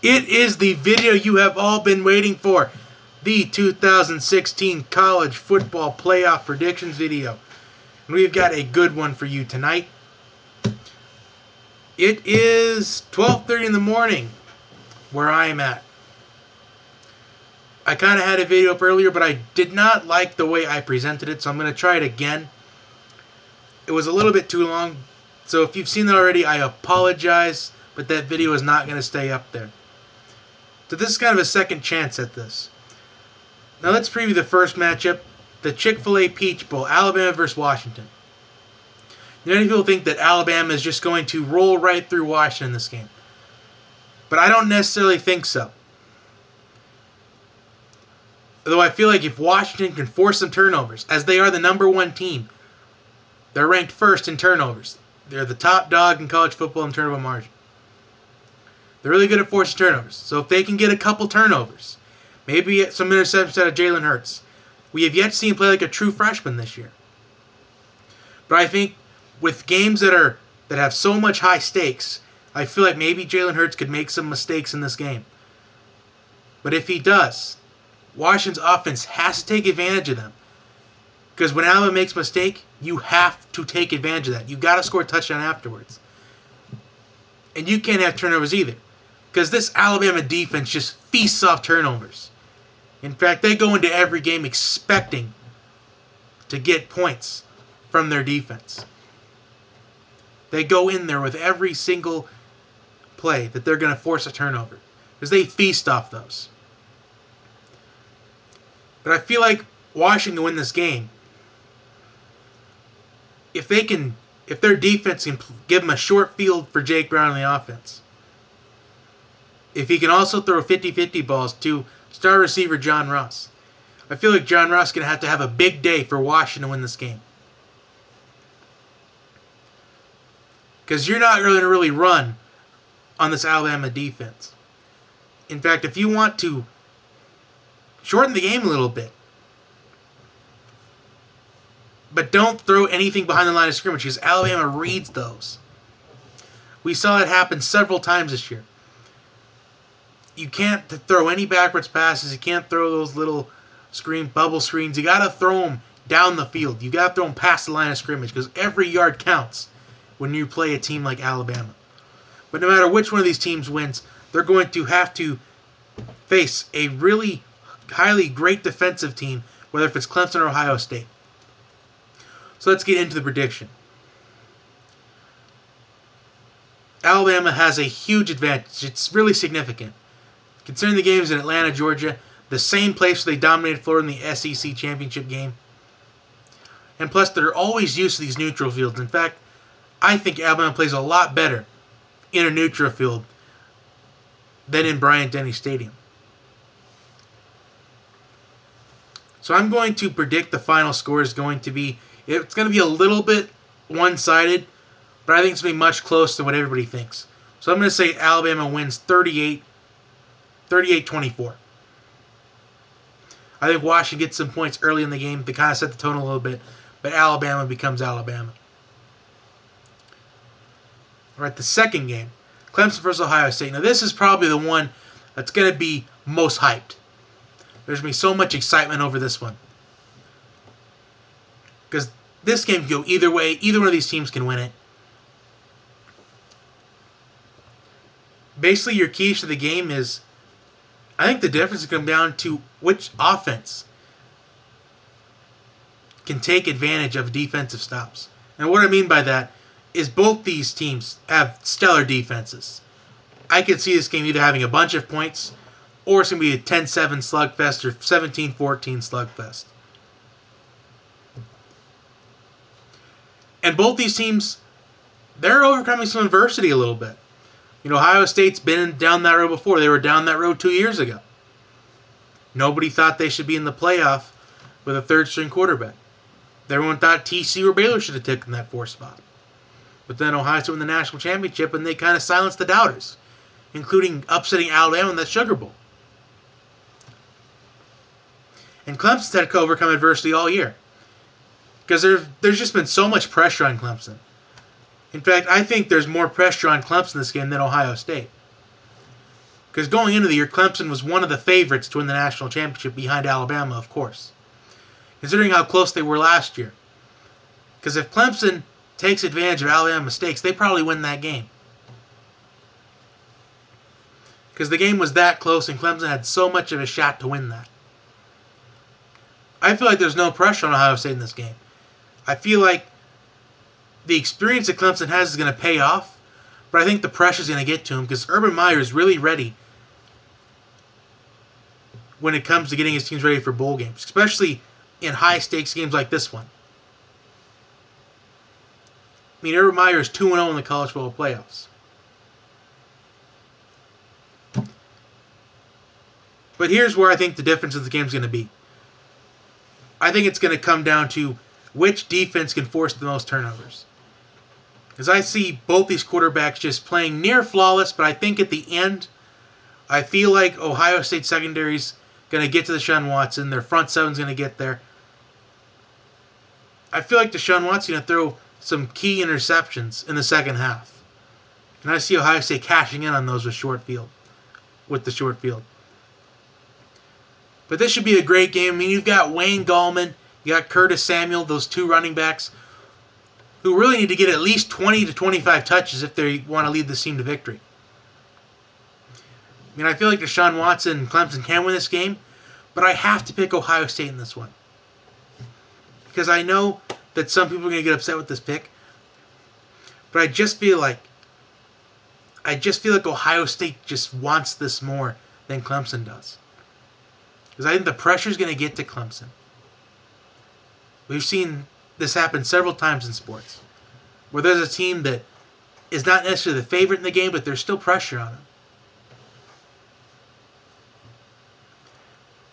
It is the video you have all been waiting for. The 2016 College Football Playoff Predictions video. And we've got a good one for you tonight. It is 12:30 in the morning where I am at. I kind of had a video up earlier, but I did not like the way I presented it, so I'm going to try it again. It was a little bit too long, so if you've seen it already, I apologize, but that video is not going to stay up there. So this is kind of a second chance at this. Now let's preview the first matchup, the Chick-fil-A Peach Bowl, Alabama versus Washington. Many people think that Alabama is just going to roll right through Washington in this game. But I don't necessarily think so. Though I feel like if Washington can force some turnovers, as they are the number one team, they're ranked first in turnovers. They're the top dog in college football in turnover margin. They're really good at forcing turnovers. So if they can get a couple turnovers, maybe some interceptions out of Jalen Hurts. We have yet to see him play like a true freshman this year. But I think with games that have so much high stakes, I feel like maybe Jalen Hurts could make some mistakes in this game. But if he does, Washington's offense has to take advantage of them. Because when Alabama makes a mistake, you have to take advantage of that. You've got to score a touchdown afterwards. And you can't have turnovers either. Because this Alabama defense just feasts off turnovers. In fact, they go into every game expecting to get points from their defense. They go in there with every single play that they're going to force a turnover. Because they feast off those. But I feel like Washington can win this game if their defense can give them a short field for Jake Brown in the offense. If he can also throw 50-50 balls to star receiver John Ross. I feel like John Ross is going to have a big day for Washington to win this game. Because you're not going to really run on this Alabama defense. In fact, if you want to shorten the game a little bit, but don't throw anything behind the line of scrimmage because Alabama reads those. We saw it happen several times this year. You can't throw any backwards passes. You can't throw those little bubble screens. You got to throw them down the field. You got to throw them past the line of scrimmage because every yard counts when you play a team like Alabama. But no matter which one of these teams wins, they're going to have to face a really highly great defensive team, whether if it's Clemson or Ohio State. So let's get into the prediction. Alabama has a huge advantage. It's really significant. Considering the game's in Atlanta, Georgia, the same place where they dominated Florida in the SEC championship game. And plus, they're always used to these neutral fields. In fact, I think Alabama plays a lot better in a neutral field than in Bryant-Denny Stadium. So I'm going to predict the final score is going to be, it's going to be a little bit one-sided, but I think it's going to be much closer to what everybody thinks. So I'm going to say Alabama wins 38-24. I think Washington gets some points early in the game to kind of set the tone a little bit, but Alabama becomes Alabama. All right, the second game, Clemson versus Ohio State. Now this is probably the one that's going to be most hyped. There's going to be so much excitement over this one. Because this game can go either way. Either one of these teams can win it. Basically, your keys to the game is, I think the difference is going to come down to which offense can take advantage of defensive stops. And what I mean by that is both these teams have stellar defenses. I could see this game either having a bunch of points or it's going to be a 10-7 slugfest or 17-14 slugfest. And both these teams, they're overcoming some adversity a little bit. You know, Ohio State's been down that road before. They were down that road 2 years ago. Nobody thought they should be in the playoff with a third-string quarterback. Everyone thought TCU or Baylor should have taken that fourth spot. But then Ohio State won the national championship, and they kind of silenced the doubters, including upsetting Alabama in that Sugar Bowl. And Clemson's had to overcome adversity all year. Because there's just been so much pressure on Clemson. In fact, I think there's more pressure on Clemson this game than Ohio State. Because going into the year, Clemson was one of the favorites to win the national championship behind Alabama, of course. Considering how close they were last year. Because if Clemson takes advantage of Alabama's mistakes, they probably win that game. Because the game was that close and Clemson had so much of a shot to win that. I feel like there's no pressure on Ohio State in this game. I feel like the experience that Clemson has is going to pay off, but I think the pressure is going to get to him because Urban Meyer is really ready when it comes to getting his teams ready for bowl games, especially in high-stakes games like this one. I mean, Urban Meyer is 2-0 in the college football playoffs. But here's where I think the difference of the game is going to be. I think it's going to come down to which defense can force the most turnovers. Because I see both these quarterbacks just playing near flawless, but I think at the end, I feel like Ohio State secondary's going to get to Deshaun Watson. Their front seven's going to get there. I feel like Deshaun Watson's going to throw some key interceptions in the second half. And I see Ohio State cashing in on those with the short field. But this should be a great game. I mean, you've got Wayne Gallman, you got Curtis Samuel, those two running backs, who really need to get at least 20 to 25 touches if they want to lead this team to victory. I mean, I feel like Deshaun Watson and Clemson can win this game, but I have to pick Ohio State in this one. Because I know that some people are going to get upset with this pick, but I just feel like Ohio State just wants this more than Clemson does. Because I think the pressure is going to get to Clemson. We've seen this happen several times in sports, where there's a team that is not necessarily the favorite in the game, but there's still pressure on them.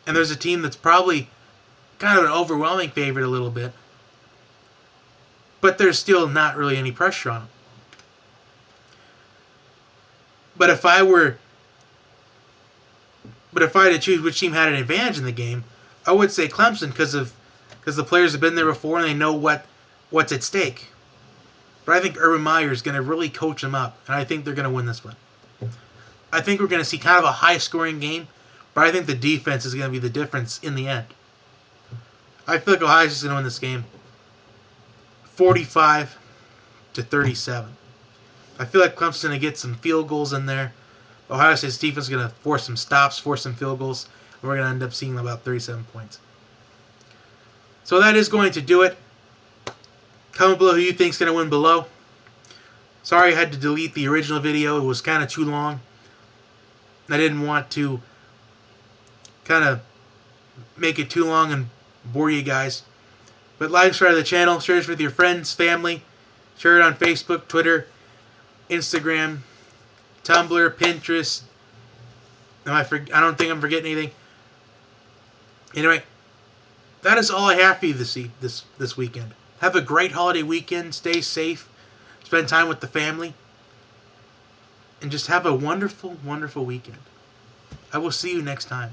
And there's a team that's probably kind of an overwhelming favorite a little bit, but there's still not really any pressure on them. But if I had to choose which team had an advantage in the game, I would say Clemson because the players have been there before and they know what's at stake. But I think Urban Meyer is going to really coach them up, and I think they're going to win this one. I think we're going to see kind of a high-scoring game, but I think the defense is going to be the difference in the end. I feel like Ohio State's going to win this game 45-37. I feel like Clemson's going to get some field goals in there. Ohio State's defense is going to force some stops, force some field goals, and we're going to end up seeing about 37 points. So that is going to do it. Comment below who you think is going to win below. Sorry I had to delete the original video. It was kind of too long. I didn't want to kind of make it too long and bore you guys. But like, subscribe to the channel, share this with your friends, family. Share it on Facebook, Twitter, Instagram, Tumblr, Pinterest. I don't think I'm forgetting anything. Anyway, that is all I have for you this weekend. Have a great holiday weekend. Stay safe. Spend time with the family. And just have a wonderful, wonderful weekend. I will see you next time.